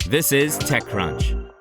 This is TechCrunch.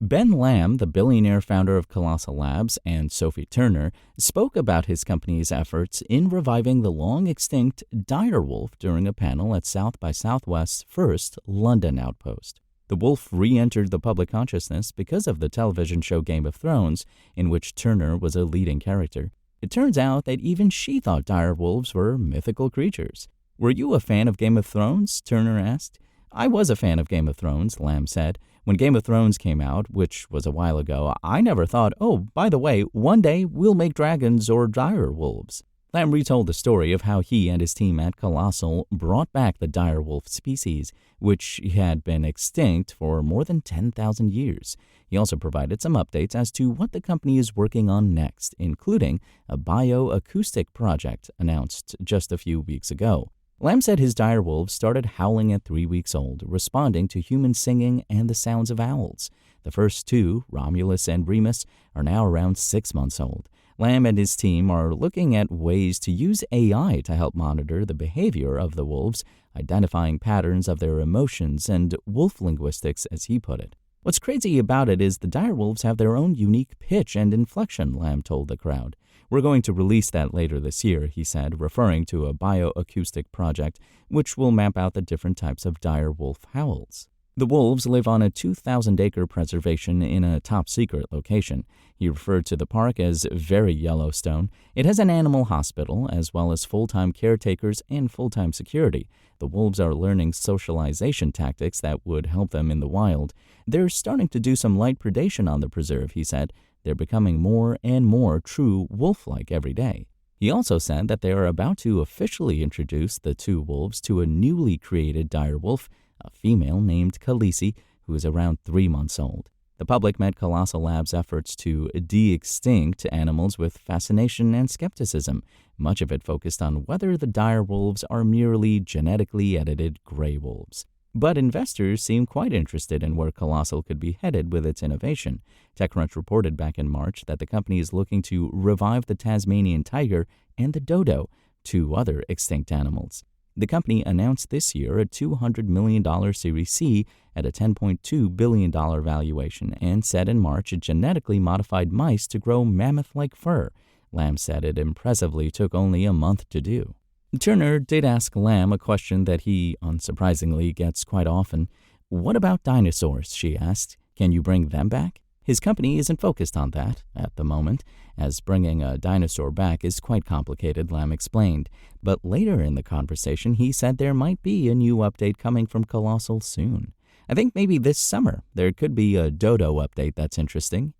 Ben Lamb, the billionaire founder of Colossal Labs, and Sophie Turner spoke about his company's efforts in reviving the long-extinct direwolf during a panel at South by Southwest's first London outpost. The wolf re-entered the public consciousness because of the television show Game of Thrones, in which Turner was a leading character. It turns out that even she thought direwolves were mythical creatures. "Were you a fan of Game of Thrones?" Turner asked. "I was a fan of Game of Thrones," Lamb said. "When Game of Thrones came out, which was a while ago, I never thought, oh, by the way, one day we'll make dragons or dire wolves." Lamb retold the story of how he and his team at Colossal brought back the dire wolf species, which had been extinct for more than 10,000 years. He also provided some updates as to what the company is working on next, including a bio-acoustic project announced just a few weeks ago. Lamb said his direwolves started howling at 3 weeks old, responding to human singing and the sounds of owls. The first two, Romulus and Remus, are now around 6 months old. Lamb and his team are looking at ways to use AI to help monitor the behavior of the wolves, identifying patterns of their emotions and wolf linguistics, as he put it. "What's crazy about it is the direwolves have their own unique pitch and inflection," Lamb told the crowd. "We're going to release that later this year," he said, referring to a bio-acoustic project which will map out the different types of direwolf howls. The wolves live on a 2,000-acre preservation in a top-secret location. He referred to the park as Very Yellowstone. It has an animal hospital, as well as full-time caretakers and full-time security. The wolves are learning socialization tactics that would help them in the wild. "They're starting to do some light predation on the preserve," he said. "They're becoming more and more true wolf-like every day." He also said that they are about to officially introduce the two wolves to a newly created direwolf, a female named Khaleesi, who is around 3 months old. The public met Colossal Labs' efforts to de-extinct animals with fascination and skepticism, much of it focused on whether the direwolves are merely genetically edited gray wolves. But investors seem quite interested in where Colossal could be headed with its innovation. TechCrunch reported back in March that the company is looking to revive the Tasmanian tiger and the dodo, two other extinct animals. The company announced this year a $200 million Series C at a $10.2 billion valuation and said in March it genetically modified mice to grow mammoth-like fur. Lamb said it impressively took only a month to do. Turner did ask Lamb a question that he, unsurprisingly, gets quite often. "What about dinosaurs?" she asked. "Can you bring them back?" His company isn't focused on that at the moment, as bringing a dinosaur back is quite complicated, Lamb explained. But later in the conversation, he said there might be a new update coming from Colossal soon. "I think maybe this summer there could be a dodo update that's interesting,"